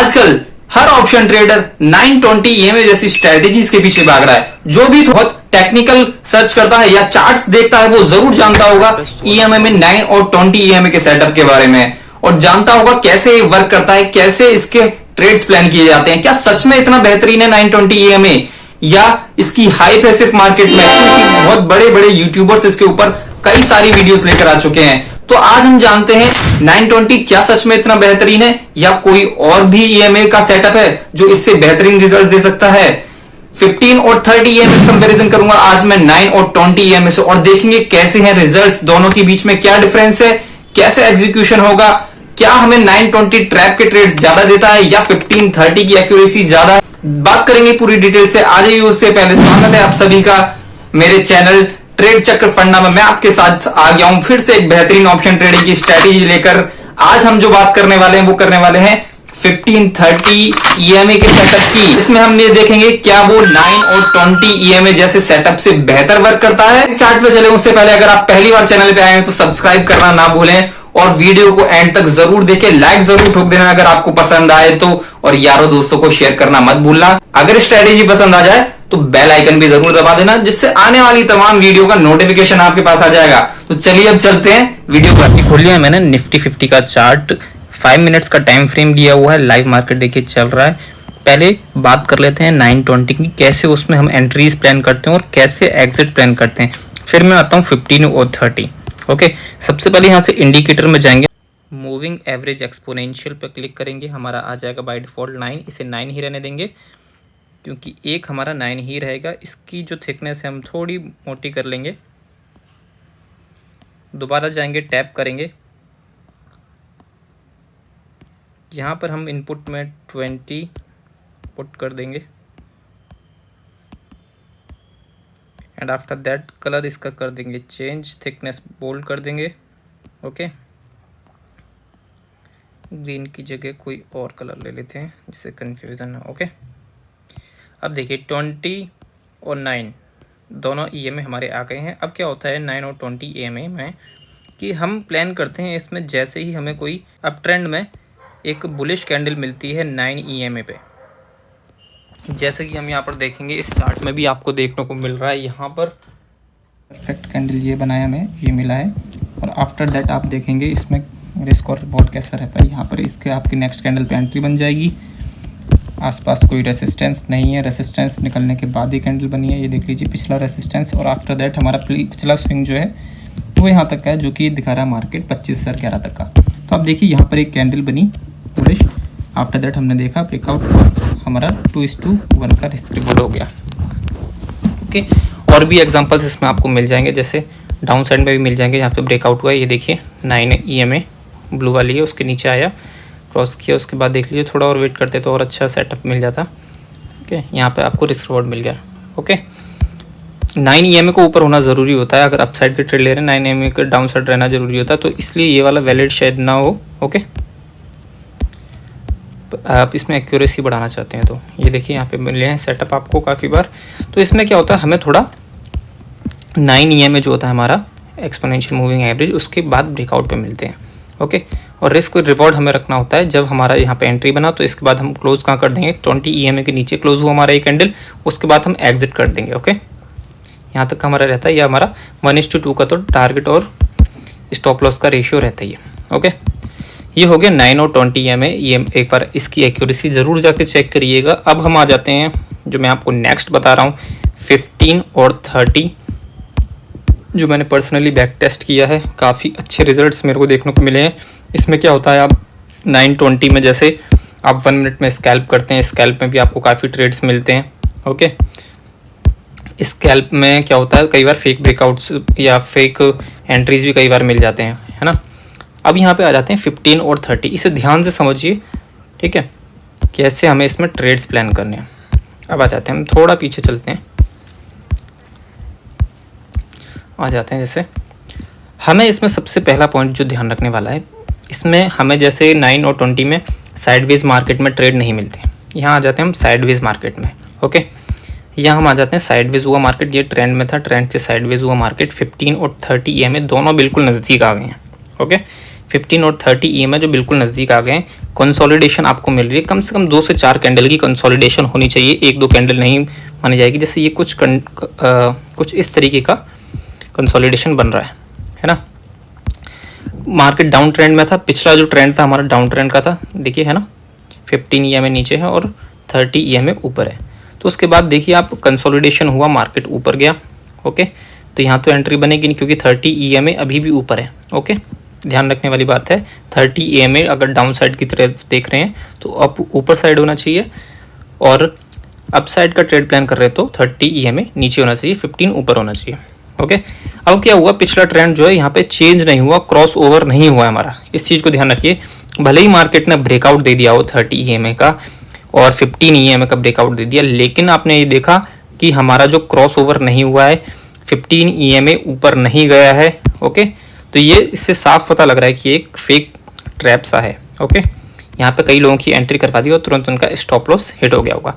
आजकल हर option trader 920 EMA जैसी strategies के पीछे भाग रहा है। जो भी बहुत टेक्निकल सर्च करता है या चार्ट्स देखता है वो जरूर जानता होगा ईएमए में 9 और 20 ईएमए के सेटअप के बारे में, और जानता होगा कैसे ये वर्क करता है, कैसे इसके ट्रेड्स प्लान किए जाते हैं। क्या सच में इतना बेहतरीन है 920 ईएमए, या इसकी हाइप है सिर्फ मार्केट में? क्योंकि बहुत बड़े बड़े यूट्यूबर्स इसके ऊपर कई सारी वीडियोस लेकर आ चुके हैं। तो आज हम जानते हैं 920 क्या सच में इतना बेहतरीन है, या कोई और भी ईएमए का सेटअप है जो इससे बेहतरीन रिजल्ट दे सकता है। 15 और 30 ईएमए कंपैरिजन करूंगा आज मैं 9 और 20 ईएमए से, और देखेंगे कैसे हैं रिजल्ट्स, दोनों के बीच में क्या डिफरेंस है, कैसे एग्जीक्यूशन होगा, क्या हमें 920 ट्रैप के ट्रेड्स ज्यादा देता है या 15-30 की एक्यूरेसी ज्यादा। बात करेंगे पूरी डिटेल से। आ जाइए, उससे पहले स्वागत है आप सभी का मेरे चैनल ट्रेड चक्र फंडा में। मैं आपके साथ आ गया हूं फिर से एक बेहतरीन ऑप्शन ट्रेडिंग की स्ट्रेटेजी लेकर। आज हम जो बात करने वाले हैं वो करने वाले हैं 15-30 ईएमए के सेटअप की। इसमें हम ये देखेंगे क्या वो 9 और 20 ईएमए जैसे सेटअप से बेहतर वर्क करता है। चार्ट पे चले उससे पहले अगर आप पहली बार चैनल पे आए हैं तो सब्सक्राइब करना ना भूलें, और वीडियो को एंड तक जरूर देखें, लाइक जरूर ठोक देना अगर आपको पसंद आए तो, और यारों दोस्तों को शेयर करना मत भूलना। अगर स्ट्रेटेजी पसंद आ जाए तो बेल आइकन भी जरूर दबा देना, जिससे आने वाली तमाम वीडियो का नोटिफिकेशन आपके पास आ जाएगा। तो चलिए अब चलते हैं वीडियो पर। खोल लिया मैंने निफ्टी 50 का चार्ट, 5 मिनट्स का टाइम फ्रेम दिया हुआ है, लाइव मार्केट देखिए चल रहा है। पहले बात कर लेते हैं 920 की, कैसे उसमें हम एंट्रीज प्लान करते हैं और कैसे एग्जिट प्लान करते हैं। फिर मैं आता हूँ 15 और 30। ओके, सबसे पहले यहाँ से इंडिकेटर में जाएंगे, मूविंग एवरेज एक्सपोनेंशियल पर क्लिक करेंगे, हमारा आ जाएगा बाय डिफॉल्ट 9। इसे 9 ही रहने देंगे क्योंकि एक हमारा 9 ही रहेगा। इसकी जो थिकनेस है हम थोड़ी मोटी कर लेंगे। दोबारा जाएंगे, टैप करेंगे, यहाँ पर हम इनपुट में 20 पुट कर देंगे, एंड आफ्टर दैट कलर इसका कर देंगे चेंज, थिकनेस बोल्ड कर देंगे। ओके, ग्रीन की जगह कोई और कलर ले लेते हैं जिससे कंफ्यूजन है। ओके, अब देखिए 20 और 9 दोनों ईएमए हमारे आ गए हैं। अब क्या होता है 9 और 20 ईएमए में कि हम प्लान करते हैं इसमें, जैसे ही हमें कोई अप ट्रेंड में एक बुलिश कैंडल मिलती है 9 ईएमए पे, जैसे कि हम यहाँ पर देखेंगे इस चार्ट में भी आपको देखने को मिल रहा है। यहाँ पर परफेक्ट कैंडल ये बनाया हमें, ये मिला है, और आफ्टर दैट आप देखेंगे इसमें रिस्क और रिवॉर्ड कैसा रहता है। यहाँ पर इसके आपकी नेक्स्ट कैंडल पे एंट्री बन जाएगी, आसपास कोई रेसिस्टेंस नहीं है, रेसिस्टेंस निकलने के बाद ही कैंडल बनी है, ये देख लीजिए पिछला रेसिस्टेंस, और आफ्टर दैट हमारा पिछला स्विंग जो है वो यहाँ तक का है, जो कि दिखा रहा है मार्केट 25,011 तक का। तो आप देखिए यहाँ पर एक कैंडल बनी बुलिश, आफ्टर दैट हमने देखा ब्रेकआउट, हमारा 2:1 का रिस्क रिवॉर्ड हो गया। ओके, और भी एग्जांपल्स इसमें आपको मिल जाएंगे, जैसे डाउन साइड में भी मिल जाएंगे। यहाँ पे ब्रेकआउट हुआ है, ये देखिए 9 ईएमए ब्लू वाली है, उसके नीचे आया, क्रॉस किया, उसके बाद देख लीजिए थोड़ा और वेट करते तो और अच्छा सेटअप मिल जाता। ओके, यहाँ पे आपको रिस्क रिवॉर्ड मिल गया। ओके, 9 ईएमए को ऊपर होना ज़रूरी होता है, अगर अप साइड के ट्रेड ले रहे हैं 9 ईएमए का डाउन साइड रहना ज़रूरी होता है, तो इसलिए ये वाला वैलिड शायद ना हो। ओके, आप इसमें एक्यूरेसी बढ़ाना चाहते हैं तो ये देखिए यहाँ पे मिले हैं सेटअप आपको काफ़ी बार। तो इसमें क्या होता है, हमें थोड़ा 9 ईएमए जो होता है हमारा एक्सपोनेंशियल मूविंग एवरेज, उसके बाद ब्रेकआउट पे मिलते हैं। ओके, और रिस्क रिवॉर्ड हमें रखना होता है, जब हमारा यहाँ पे एंट्री बना तो इसके बाद हम क्लोज कहाँ कर देंगे, 20 ईएमए के नीचे क्लोज हुआ हमारा ये कैंडल, उसके बाद हम एग्जिट कर देंगे। ओके, यहाँ तक हमारा रहता है, ये हमारा 1:2 का तो टारगेट और स्टॉप लॉस का रेशियो रहता है ये। ओके, ये हो गया 9 और 20 ईएमए। ये एक बार इसकी एक्यूरेसी ज़रूर जाके चेक करिएगा। अब हम आ जाते हैं जो मैं आपको नेक्स्ट बता रहा हूँ 15 और 30, जो मैंने पर्सनली बैक टेस्ट किया है, काफ़ी अच्छे रिजल्ट्स मेरे को देखने को मिले हैं। इसमें क्या होता है, आप 920 में जैसे आप 1 मिनट में स्कैल्प करते हैं, स्कैल्प में भी आपको काफ़ी ट्रेड्स मिलते हैं। ओके, स्कैल्प में क्या होता है, कई बार फेक ब्रेकआउट्स या फेक एंट्रीज भी कई बार मिल जाते हैं, है ना। अब यहाँ पे आ जाते हैं 15 और 30, इसे ध्यान से समझिए, ठीक है, कैसे हमें इसमें ट्रेड्स प्लान करने हैं। अब आ जाते हैं, हम थोड़ा पीछे चलते हैं, आ जाते हैं, जैसे हमें इसमें सबसे पहला पॉइंट जो ध्यान रखने वाला है, इसमें हमें जैसे 9 और 20 में साइडवेज मार्केट में ट्रेड नहीं मिलते, यहाँ आ जाते हैं हम साइडवेज मार्केट में। ओके, यहाँ हम आ जाते हैं साइडवेज हुआ मार्केट, ये ट्रेंड में था, ट्रेंड से साइडवेज हुआ मार्केट। 15 और 30 ईएमए दोनों बिल्कुल नज़दीक आ गए हैं। ओके, 15 और 30 ईएमए जो बिल्कुल नज़दीक आ गए हैं, कंसोलिडेशन आपको मिल रही है, कम से कम 2 से 4 कैंडल की कंसोलिडेशन होनी चाहिए, 1-2 कैंडल नहीं मानी जाएगी। जैसे ये कुछ इस तरीके का कंसोलिडेशन बन रहा है ना। मार्केट डाउन ट्रेंड में था, पिछला जो ट्रेंड था हमारा डाउन ट्रेंड का था, देखिए है ना, 15 EMA नीचे है और 30 EMA ऊपर है। तो उसके बाद देखिए आप कंसोलिडेशन हुआ, मार्केट ऊपर गया, ओके। तो यहाँ तो एंट्री बनेगी नहीं क्योंकि 30 EMA अभी भी ऊपर है, ओके। ध्यान रखने वाली बात है, 30 EMA अगर डाउन साइड की तरफ देख रहे हैं तो अप ऊपर साइड होना चाहिए, और अप साइड का ट्रेड प्लान कर रहे हैं तो 30 EMA नीचे होना चाहिए, 15 ऊपर होना चाहिए, ओके। अब क्या हुआ, पिछला ट्रेंड जो है यहाँ पे चेंज नहीं हुआ, क्रॉस ओवर नहीं हुआ हमारा, इस चीज़ को ध्यान रखिए। भले ही मार्केट ने ब्रेकआउट दे दिया हो 30 EMA का और 15 EMA का ब्रेकआउट दे दिया, लेकिन आपने ये देखा कि हमारा जो क्रॉस ओवर नहीं हुआ है, 15 EMA ऊपर नहीं गया है, ओके। तो ये इससे साफ पता लग रहा है कि एक फेक ट्रैप सा है, ओके। यहाँ पे कई लोगों की एंट्री करवा दी और तुरंत उनका स्टॉप लॉस हिट हो गया होगा।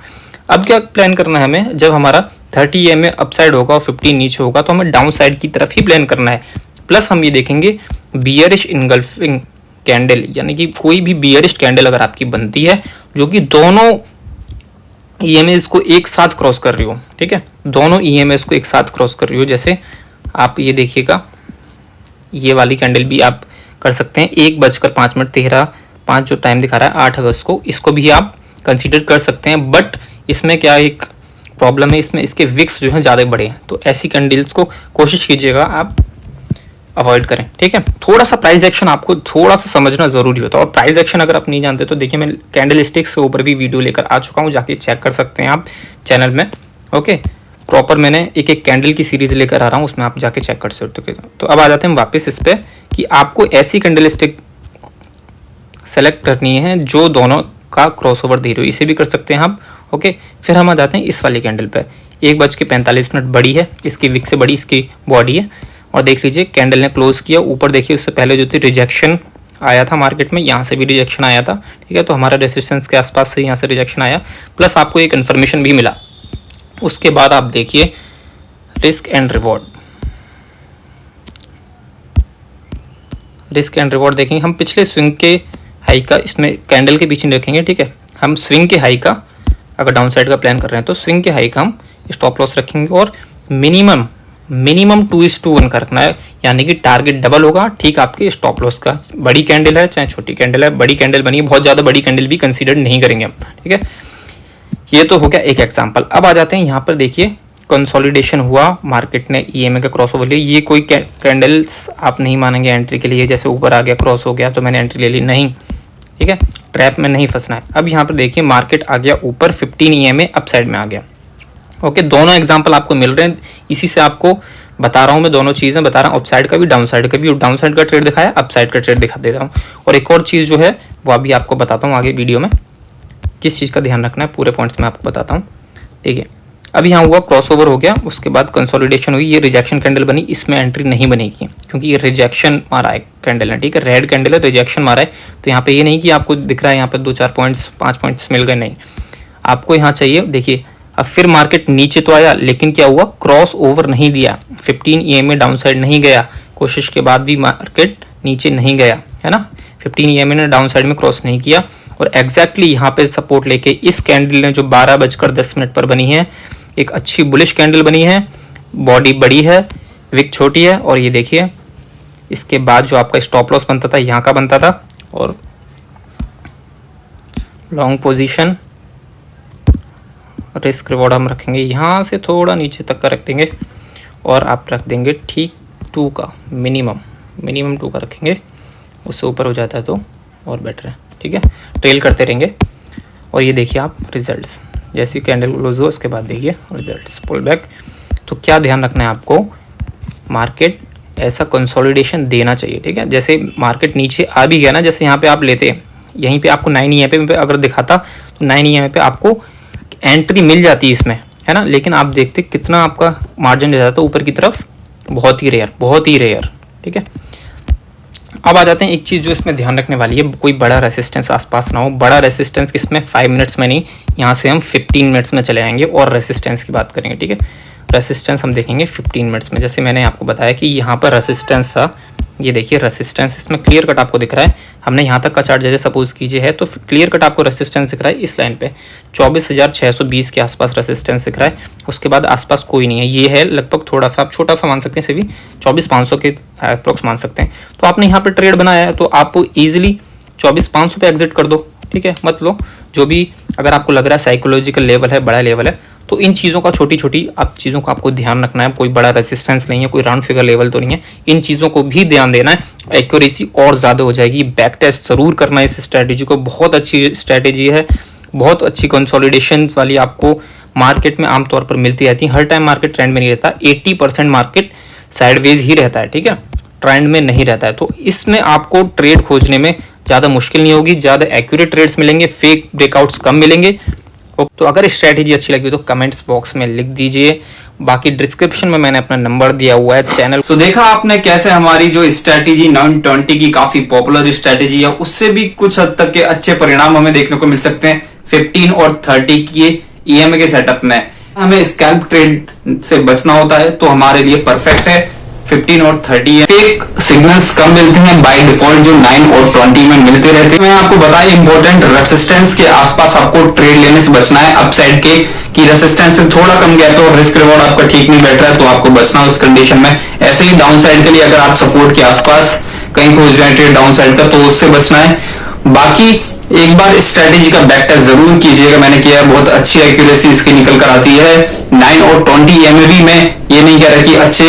अब क्या प्लान करना है हमें, जब हमारा 30 EMA अपसाइड होगा और 15 नीचे होगा तो हमें डाउन साइड की तरफ ही प्लान करना है। प्लस हम ये देखेंगे बियरिश इनगल्फिंग कैंडल, यानी कि कोई भी बियरिश कैंडल अगर आपकी बनती है जो कि दोनों EMAs को एक साथ क्रॉस कर रही हो, ठीक है, दोनों EMAs को एक साथ क्रॉस कर रही हो, जैसे आप ये देखिएगा, ये वाली कैंडल भी आप कर सकते हैं, 1:05 जो टाइम दिखा रहा है 8 अगस्त को, इसको भी आप कंसीडर कर सकते हैं। बट इसमें क्या एक प्रॉब्लम है, इसमें इसके विक्स जो है ज़्यादा बड़े हैं, तो ऐसी कैंडल्स को कोशिश कीजिएगा आप अवॉइड करें, ठीक है। थोड़ा सा प्राइस एक्शन आपको थोड़ा सा समझना जरूरी होता है, और प्राइस एक्शन अगर आप नहीं जानते तो देखिए मैं कैंडल स्टिक्स के ऊपर भी वीडियो लेकर आ चुका हूँ, जाके चेक कर सकते हैं आप चैनल में, ओके। प्रॉपर मैंने एक एक कैंडल की सीरीज लेकर आ रहा हूँ, उसमें आप जाके चेक कर सकते हो। तो अब आ जाते हैं वापस इस पर कि आपको ऐसी कैंडल स्टिक सेलेक्ट करनी है जो दोनों का क्रॉसओवर दे रही हो, इसे भी कर सकते हैं आप, ओके। फिर हम आ जाते हैं इस वाली कैंडल पे, 1:45 बड़ी है, इसकी विक से बड़ी इसकी बॉडी है, और देख लीजिए कैंडल ने क्लोज किया ऊपर, देखिए उससे पहले जो थी रिजेक्शन आया था मार्केट में, यहाँ से भी रिजेक्शन आया था, ठीक है। तो हमारा रेजिस्टेंस के आसपास से यहाँ से रिजेक्शन आया, प्लस आपको एक इन्फॉर्मेशन भी मिला। उसके बाद आप देखिए risk and reward, risk and reward देखेंगे हम, पिछले स्विंग के हाई का इसमें कैंडल के पीछे रखेंगे, ठीक है। हम स्विंग के हाई का अगर डाउन साइड का प्लान कर रहे हैं तो स्विंग के हाई का हम स्टॉप लॉस रखेंगे, और मिनिमम 2:1 का रखना है, यानी कि टारगेट डबल होगा, ठीक आपके स्टॉप लॉस का। बड़ी कैंडल है चाहे छोटी कैंडल है, बड़ी कैंडल बनी है, बहुत ज़्यादा बड़ी कैंडल भी कंसीडर नहीं करेंगे हम, ठीक है। ये तो हो गया एक एग्जाम्पल। अब आ जाते हैं यहाँ पर, देखिए कंसोलिडेशन हुआ, मार्केट ने EMA का क्रॉस ओवर लिया, ये कोई कैंडल्स आप नहीं मानेंगे एंट्री के लिए, जैसे ऊपर आ गया क्रॉस हो गया तो मैंने एंट्री ले ली, नहीं, ठीक है, ट्रैप में नहीं फंसना है। अब यहाँ पर देखिए मार्केट आ गया ऊपर, 15 EMA अप साइड में आ गया, ओके। दोनों एग्जाम्पल आपको मिल रहे हैं, इसी से आपको बता रहा हूँ मैं, दोनों चीज़ें बता रहा हूँ, अप साइड का भी डाउन साइड का भी, और डाउन साइड का ट्रेड दिखाया, अप साइड का ट्रेड दिखा देता हूँ। और एक और चीज़ जो है वो अभी आपको बताता हूँ आगे वीडियो में, किस चीज़ का ध्यान रखना है, पूरे पॉइंट्स में आपको बताता हूँ। देखिए अब यहाँ हुआ क्रॉसओवर हो गया, उसके बाद कंसोलिडेशन हुई, ये रिजेक्शन कैंडल बनी, इसमें एंट्री नहीं बनेगी क्योंकि ये रिजेक्शन मारा है कैंडल ने, ठीक है, रेड कैंडल है, रिजेक्शन मारा है। तो यहाँ पे ये नहीं कि आपको दिख रहा है यहाँ पे 2-4 पॉइंट्स 5 पॉइंट्स मिल गए, नहीं, आपको यहाँ चाहिए। देखिए अब फिर मार्केट नीचे तो आया, लेकिन क्या हुआ, क्रॉस ओवर नहीं दिया, 15 EMA डाउन साइड नहीं गया, कोशिश के बाद भी मार्केट नीचे नहीं गया, है ना, 15 EMA ने डाउन साइड में क्रॉस नहीं किया, और एग्जैक्टली यहाँ पे सपोर्ट लेके इस कैंडल ने जो 12:10 पर बनी है, एक अच्छी बुलिश कैंडल बनी है, बॉडी बड़ी है, विक छोटी है, और ये देखिए इसके बाद जो आपका स्टॉप लॉस बनता था यहाँ का बनता था, और लॉन्ग पोजीशन रिस्क रिवॉर्ड हम रखेंगे यहाँ से थोड़ा नीचे तक का रख देंगे, और आप रख देंगे ठीक 2 का, मिनिमम 2 का रखेंगे, उससे ऊपर हो जाता है तो और बेटर है, ठीक है, ट्रेल करते रहेंगे। और ये देखिए आप रिजल्ट्स, जैसी कैंडल क्लोज हो उसके बाद देखिए रिजल्ट्स, पुल बैक। तो क्या ध्यान रखना है आपको, मार्केट ऐसा कंसोलिडेशन देना चाहिए, ठीक है। जैसे मार्केट नीचे आ भी गया ना, जैसे यहाँ पे आप लेते, यहीं पे आपको 9 EMA पे अगर दिखाता तो 9 EMA पे आपको एंट्री मिल जाती इसमें, है ना, लेकिन आप देखते कितना आपका मार्जिन रह जाता ऊपर की तरफ, बहुत ही रेयर, ठीक है। अब आ जाते हैं एक चीज़ जो इसमें ध्यान रखने वाली है, कोई बड़ा रेसिस्टेंस आसपास ना हो। बड़ा रेसिस्टेंस किसमें, 5 मिनट्स में नहीं, यहाँ से हम 15 मिनट्स में चले आएंगे और रेसिस्टेंस की बात करेंगे, ठीक है। रेसिस्टेंस हम देखेंगे 15 मिनट्स में, जैसे मैंने आपको बताया कि यहाँ पर रेसिस्टेंस था ये देखिए रेसिस्टेंस इसमें क्लियर कट आपको दिख रहा है। हमने यहाँ तक का चार्ट जैसे सपोज कीजिए है तो क्लियर कट आपको रेसिस्टेंस दिख रहा है इस लाइन पे 24,620 के आसपास रेसिस्टेंस दिख रहा है। उसके बाद आसपास कोई नहीं है, ये है लगभग थोड़ा सा आप छोटा सा मान सकते हैं, इसे भी 24,500 के अप्रोक्स मान सकते हैं। तो आपने यहाँ पे ट्रेड बनाया है तो आप ईजिली 24,500 पे एग्जिट कर दो, ठीक है, मत लो। जो भी अगर आपको लग रहा है साइकोलॉजिकल लेवल है, बड़ा लेवल है, तो इन चीज़ों का छोटी छोटी आप चीज़ों का आपको ध्यान रखना है। कोई बड़ा रेजिस्टेंस नहीं है, कोई राउंड फिगर लेवल तो नहीं है, इन चीज़ों को भी ध्यान देना है। एक्यूरेसी और ज़्यादा हो जाएगी। बैक टेस्ट ज़रूर करना है इस स्ट्रैटेजी को, बहुत अच्छी स्ट्रैटेजी है, बहुत अच्छी कंसोलिडेशन वाली आपको मार्केट में आमतौर पर मिलती रहती है। हर टाइम मार्केट ट्रेंड में नहीं रहता, 80% मार्केट साइडवेज ही रहता है, ठीक है, ट्रेंड में नहीं रहता है। तो इसमें आपको ट्रेड खोजने में ज़्यादा मुश्किल नहीं होगी, ज़्यादा एक्यूरेट ट्रेड्स मिलेंगे, फेक ब्रेकआउट्स कम मिलेंगे। तो अगर स्ट्रैटेजी अच्छी लगी तो कमेंट्स बॉक्स में लिख दीजिए। बाकी डिस्क्रिप्शन में मैंने अपना नंबर दिया हुआ है चैनल। तो देखा आपने कैसे हमारी जो स्ट्रैटेजी 920 की काफी पॉपुलर स्ट्रैटेजी है, उससे भी कुछ हद तक के अच्छे परिणाम हमें देखने को मिल सकते हैं 15 और 30 की ईएमए के सेटअप में। हमें स्कैल्प ट्रेड से बचना होता है तो हमारे लिए परफेक्ट है 15 और 30 है। फेक सिग्नल्स कम मिलते हैं बाय डिफॉल्ट, जो 9 और 20 में मिलते रहते हैं। मैं आपको बताया इंपॉर्टेंट रेसिस्टेंस के आसपास आपको ट्रेड लेने से बचना है। अपसाइड के कि रेसिस्टेंस से थोड़ा कम गया तो रिस्क रिवॉर्ड आपका ठीक नहीं बैठ रहा है तो आपको बचना उस कंडीशन में। ऐसे ही डाउन साइड के लिए अगर आप सपोर्ट के आसपास कहीं खोज रहे हैं ट्रेड डाउन साइड का तो उससे बचना है। बाकी एक बार स्ट्रैटेजी का बैक टेस्ट जरूर कीजिएगा, मैंने किया है, बहुत अच्छी एक्यूरेसी इसकी निकल कर आती है। 9 और 20 ईएमए भी मैं ये नहीं कह रहा कि अच्छे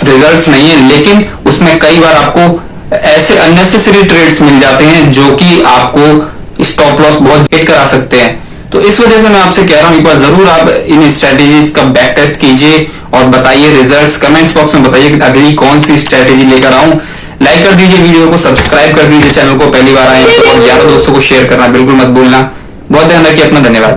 रिजल्ट्स नहीं है, लेकिन उसमें कई बार आपको ऐसे अननेसेसरी ट्रेड्स मिल जाते हैं जो कि आपको स्टॉप लॉस बहुत हिट करा सकते हैं। तो इस वजह से मैं आपसे कह रहा हूं एक बार जरूर आप इन स्ट्रैटेजीज का बैक टेस्ट कीजिए और बताइए रिजल्ट्स, कमेंट्स बॉक्स में बताइए कि अगली कौन सी स्ट्रैटेजी लेकर आऊं। लाइक कर दीजिए वीडियो को, सब्सक्राइब कर दीजिए चैनल को, पहली बार आए हैं तो 11 दोस्तों को शेयर करना बिल्कुल मत भूलना। बहुत ध्यान रखिए अपना, धन्यवाद।